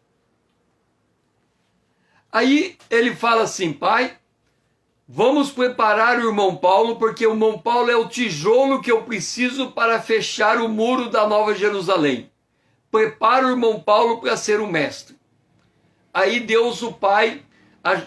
Aí ele fala assim, pai, vamos preparar o irmão Paulo, porque o irmão Paulo é o tijolo que eu preciso para fechar o muro da Nova Jerusalém. Prepara o irmão Paulo para ser um mestre. Aí Deus, o Pai,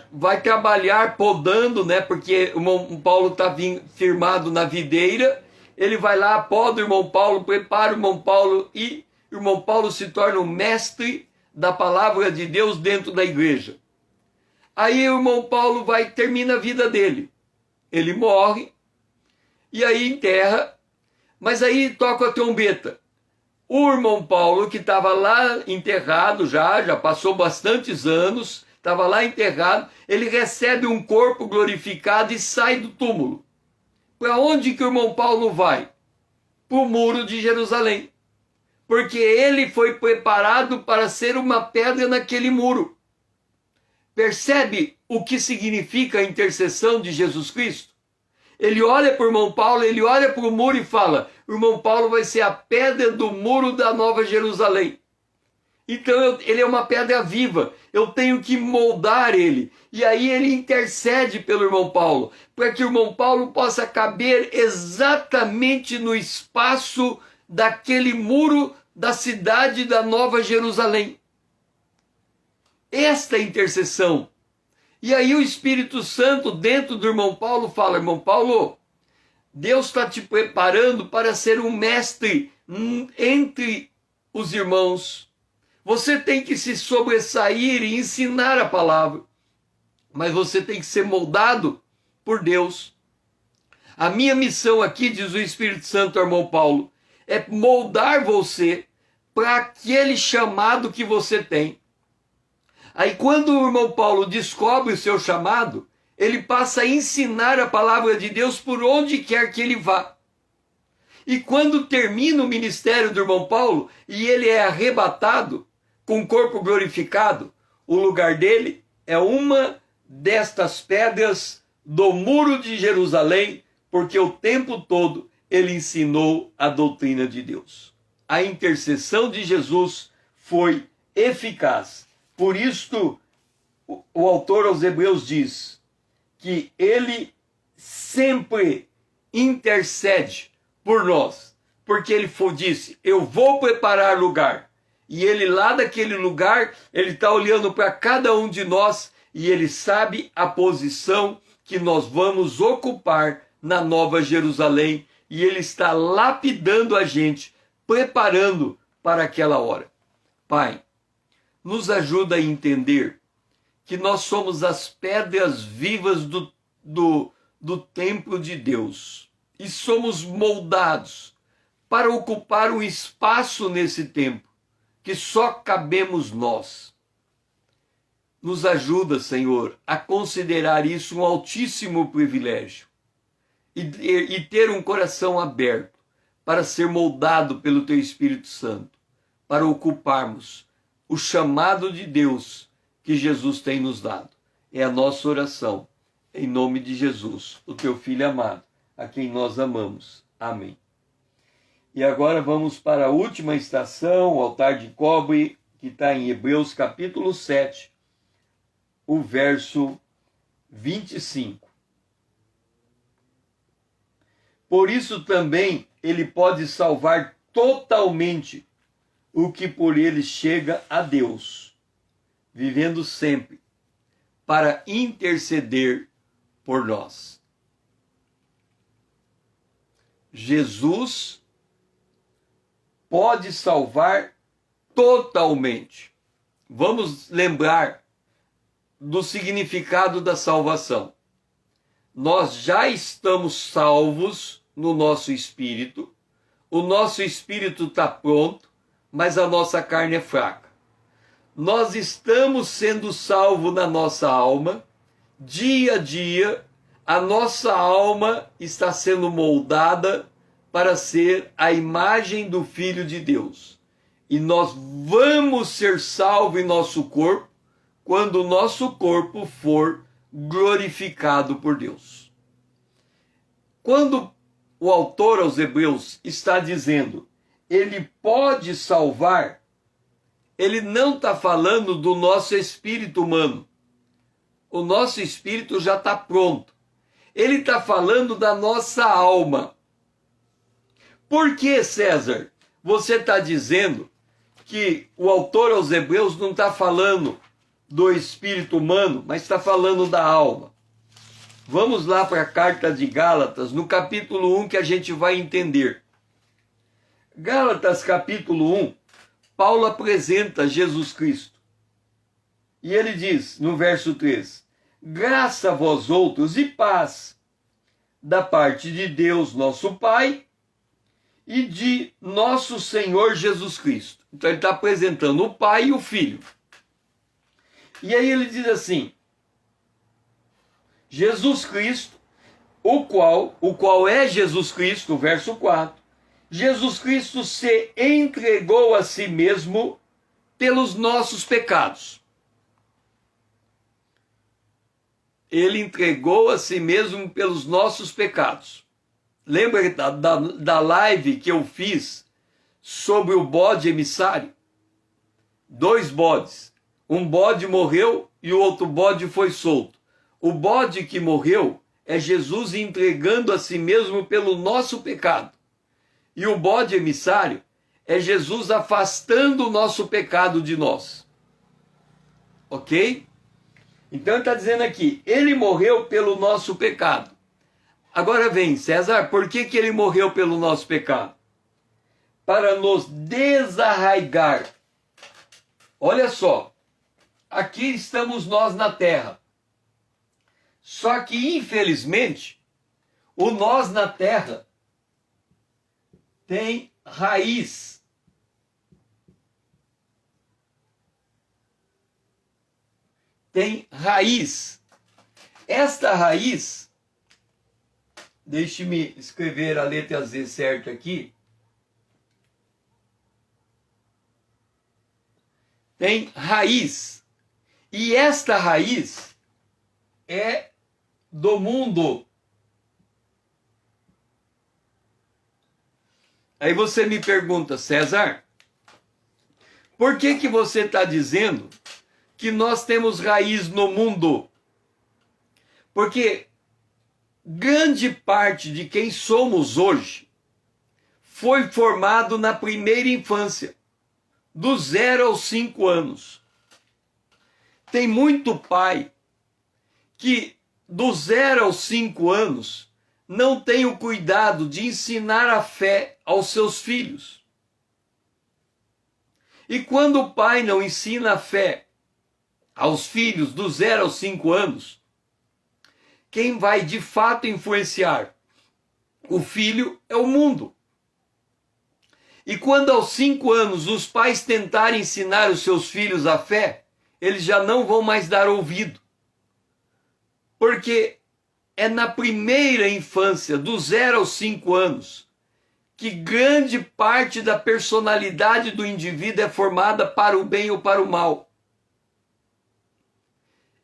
vai trabalhar podando, né? Porque o irmão Paulo está firmado na videira. Ele vai lá, poda o irmão Paulo, prepara o irmão Paulo e o irmão Paulo se torna o mestre da palavra de Deus dentro da igreja. Aí o irmão Paulo termina a vida dele. Ele morre e aí enterra, mas aí toca a trombeta. O irmão Paulo, que estava lá enterrado já passou bastantes anos, estava lá enterrado, ele recebe um corpo glorificado e sai do túmulo. Para onde que o irmão Paulo vai? Para o muro de Jerusalém. Porque ele foi preparado para ser uma pedra naquele muro. Percebe o que significa a intercessão de Jesus Cristo? Ele olha para o irmão Paulo, ele olha para o muro e fala, o irmão Paulo vai ser a pedra do muro da Nova Jerusalém. Então ele é uma pedra viva, eu tenho que moldar ele. E aí ele intercede pelo irmão Paulo, para que o irmão Paulo possa caber exatamente no espaço daquele muro da cidade da Nova Jerusalém. Esta é a intercessão. E aí o Espírito Santo dentro do irmão Paulo fala, irmão Paulo, Deus está te preparando para ser um mestre entre os irmãos. Você tem que se sobressair e ensinar a palavra. Mas você tem que ser moldado por Deus. A minha missão aqui, diz o Espírito Santo ao irmão Paulo, é moldar você para aquele chamado que você tem. Aí quando o irmão Paulo descobre o seu chamado, ele passa a ensinar a palavra de Deus por onde quer que ele vá. E quando termina o ministério do irmão Paulo e ele é arrebatado com o corpo glorificado, o lugar dele é uma destas pedras do muro de Jerusalém, porque o tempo todo ele ensinou a doutrina de Deus. A intercessão de Jesus foi eficaz. Por isto, o autor aos Hebreus diz que ele sempre intercede por nós, porque ele disse, eu vou preparar lugar. E ele lá daquele lugar, ele está olhando para cada um de nós e ele sabe a posição que nós vamos ocupar na Nova Jerusalém. E ele está lapidando a gente, preparando para aquela hora. Pai, nos ajuda a entender que nós somos as pedras vivas do templo de Deus. E somos moldados para ocupar um espaço nesse templo que só cabemos nós. Nos ajuda, Senhor, a considerar isso um altíssimo privilégio e ter um coração aberto para ser moldado pelo Teu Espírito Santo, para ocuparmos o chamado de Deus que Jesus tem nos dado. É a nossa oração, em nome de Jesus, o teu Filho amado, a quem nós amamos. Amém. E agora vamos para a última estação, o altar de cobre, que está em Hebreus capítulo 7, o verso 25. Por isso também ele pode salvar totalmente o que por ele chega a Deus, vivendo sempre para interceder por nós. Jesus pode salvar totalmente. Vamos lembrar do significado da salvação. Nós já estamos salvos no nosso espírito, o nosso espírito está pronto, mas a nossa carne é fraca. Nós estamos sendo salvos na nossa alma, dia a dia, a nossa alma está sendo moldada para ser a imagem do Filho de Deus. E nós vamos ser salvos em nosso corpo, quando o nosso corpo for glorificado por Deus. Quando o autor aos Hebreus está dizendo, ele pode salvar, ele não está falando do nosso espírito humano. O nosso espírito já está pronto. Ele está falando da nossa alma. Por que, César, você está dizendo que o autor aos Hebreus não está falando do espírito humano, mas está falando da alma? Vamos lá para a carta de Gálatas, no capítulo 1, que a gente vai entender. Gálatas, capítulo 1, Paulo apresenta Jesus Cristo. E ele diz, no verso 3, graça a vós outros e paz da parte de Deus, nosso Pai, e de nosso Senhor Jesus Cristo. Então ele está apresentando o Pai e o Filho. E aí ele diz assim, Jesus Cristo, o qual é Jesus Cristo, verso 4, Jesus Cristo se entregou a si mesmo pelos nossos pecados. Ele entregou a si mesmo pelos nossos pecados. Lembra da live que eu fiz sobre o bode emissário? 2 bodes. Um bode morreu e o outro bode foi solto. O bode que morreu é Jesus entregando a si mesmo pelo nosso pecado. E o bode emissário é Jesus afastando o nosso pecado de nós. Ok? Então ele está dizendo aqui, ele morreu pelo nosso pecado. Agora vem, César, por que ele morreu pelo nosso pecado? Para nos desarraigar. Olha só, aqui estamos nós na terra. Só que, infelizmente, o nós na terra tem raiz. Tem raiz. Esta raiz, deixe-me escrever a letra Z certa aqui. Tem raiz. E esta raiz é do mundo. Aí você me pergunta, César, por que você está dizendo que nós temos raiz no mundo? Porque grande parte de quem somos hoje foi formado na primeira infância, do 0 aos 5 anos. Tem muito pai que do 0 aos 5 anos não tem o cuidado de ensinar a fé aos seus filhos. E quando o pai não ensina a fé aos filhos do 0 aos 5 anos, quem vai de fato influenciar o filho é o mundo. E quando aos 5 anos os pais tentarem ensinar os seus filhos a fé, eles já não vão mais dar ouvido. Porque é na primeira infância, do 0 aos 5 anos, que grande parte da personalidade do indivíduo é formada para o bem ou para o mal.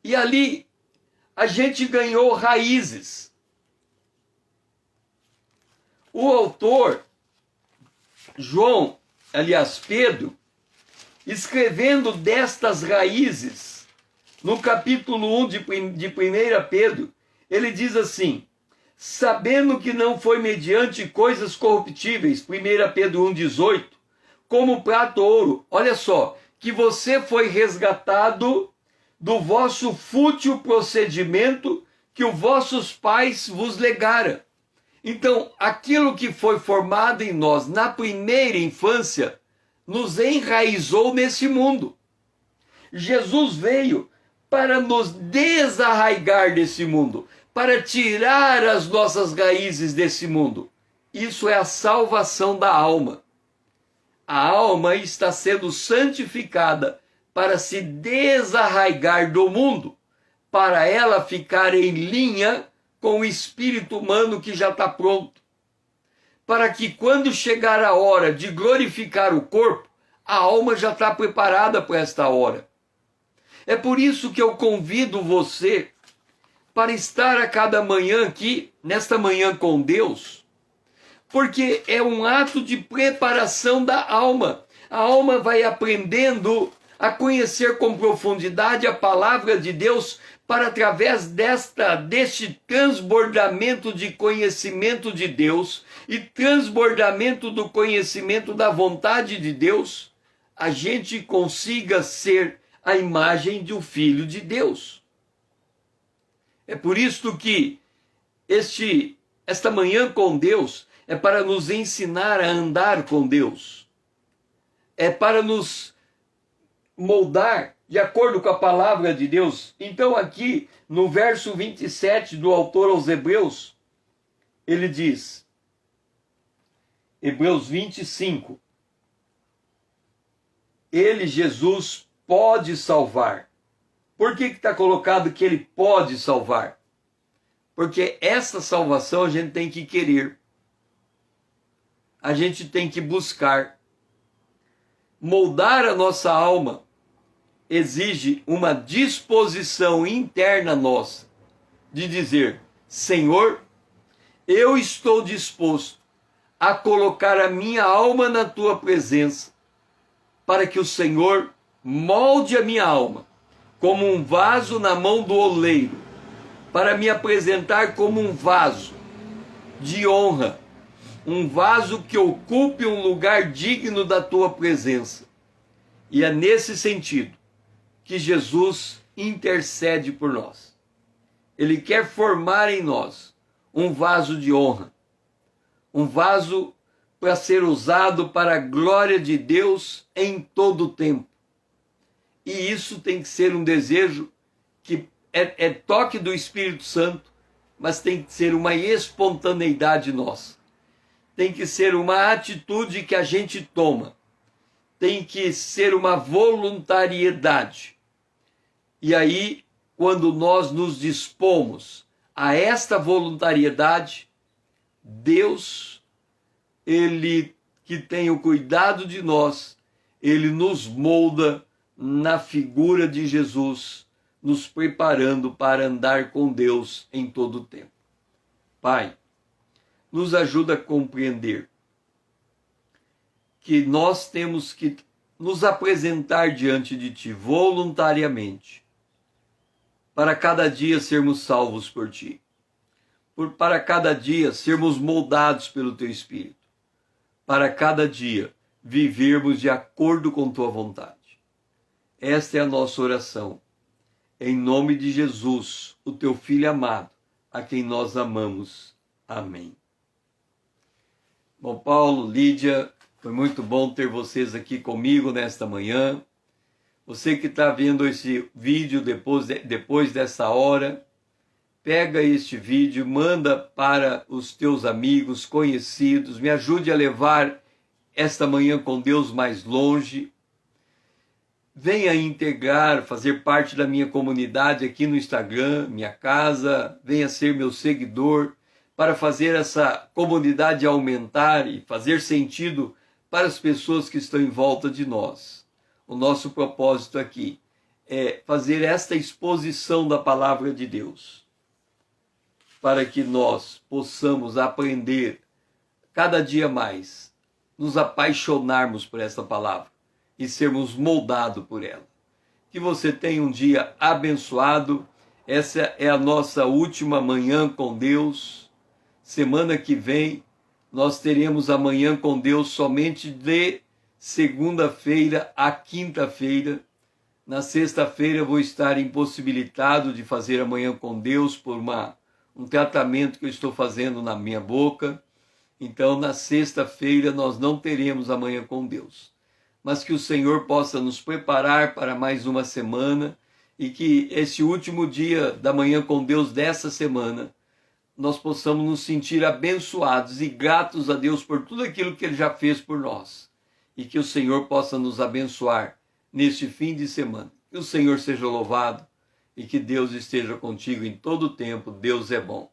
E ali a gente ganhou raízes. O autor, Pedro, escrevendo destas raízes, no capítulo 1 de 1 Pedro, ele diz assim: sabendo que não foi mediante coisas corruptíveis, 1 Pedro 1,18, como prata ou ouro, olha só, que você foi resgatado do vosso fútil procedimento que os vossos pais vos legaram. Então, aquilo que foi formado em nós na primeira infância, nos enraizou nesse mundo. Jesus veio para nos desarraigar desse mundo, para tirar as nossas raízes desse mundo. Isso é a salvação da alma. A alma está sendo santificada para se desarraigar do mundo, para ela ficar em linha com o espírito humano que já está pronto. Para que quando chegar a hora de glorificar o corpo, a alma já está preparada para esta hora. É por isso que eu convido você para estar a cada manhã aqui, nesta manhã com Deus, porque é um ato de preparação da alma. A alma vai aprendendo a conhecer com profundidade a palavra de Deus para, através deste transbordamento de conhecimento de Deus e transbordamento do conhecimento da vontade de Deus, a gente consiga ser a imagem de um filho de Deus. É por isso que esta manhã com Deus é para nos ensinar a andar com Deus. É para nos moldar de acordo com a palavra de Deus. Então aqui no verso 27 do autor aos Hebreus, ele diz, Hebreus 25, ele, Jesus, pode salvar. Por que está colocado que ele pode salvar? Porque essa salvação a gente tem que querer. A gente tem que buscar. Moldar a nossa alma exige uma disposição interna nossa de dizer: Senhor, eu estou disposto a colocar a minha alma na tua presença, para que o Senhor molde a minha alma como um vaso na mão do oleiro, para me apresentar como um vaso de honra, um vaso que ocupe um lugar digno da tua presença. E é nesse sentido que Jesus intercede por nós. Ele quer formar em nós um vaso de honra, um vaso para ser usado para a glória de Deus em todo o tempo. E isso tem que ser um desejo que é toque do Espírito Santo, mas tem que ser uma espontaneidade nossa. Tem que ser uma atitude que a gente toma. Tem que ser uma voluntariedade. E aí, quando nós nos dispomos a esta voluntariedade, Deus, Ele que tem o cuidado de nós, Ele nos molda na figura de Jesus, nos preparando para andar com Deus em todo o tempo. Pai, nos ajuda a compreender que nós temos que nos apresentar diante de Ti voluntariamente, para cada dia sermos salvos por Ti, para cada dia sermos moldados pelo Teu Espírito, para cada dia vivermos de acordo com Tua vontade. Esta é a nossa oração, em nome de Jesus, o Teu Filho amado, a quem nós amamos. Amém. Bom, Paulo, Lídia, foi muito bom ter vocês aqui comigo nesta manhã. Você que está vendo esse vídeo depois dessa hora, pega este vídeo, manda para os teus amigos, conhecidos, me ajude a levar esta manhã com Deus mais longe. Venha integrar, fazer parte da minha comunidade aqui no Instagram, minha casa, venha ser meu seguidor, para fazer essa comunidade aumentar e fazer sentido para as pessoas que estão em volta de nós. O nosso propósito aqui é fazer esta exposição da palavra de Deus, para que nós possamos aprender cada dia mais, nos apaixonarmos por essa palavra e sermos moldados por ela. Que você tenha um dia abençoado. Essa é a nossa última manhã com Deus. Semana que vem nós teremos a manhã com Deus somente de segunda-feira a quinta-feira. Na sexta-feira eu vou estar impossibilitado de fazer a manhã com Deus por um tratamento que eu estou fazendo na minha boca. Então, na sexta-feira, nós não teremos a manhã com Deus. Mas que o Senhor possa nos preparar para mais uma semana e que esse último dia da manhã com Deus dessa semana, nós possamos nos sentir abençoados e gratos a Deus por tudo aquilo que Ele já fez por nós. E que o Senhor possa nos abençoar neste fim de semana. Que o Senhor seja louvado e que Deus esteja contigo em todo o tempo. Deus é bom.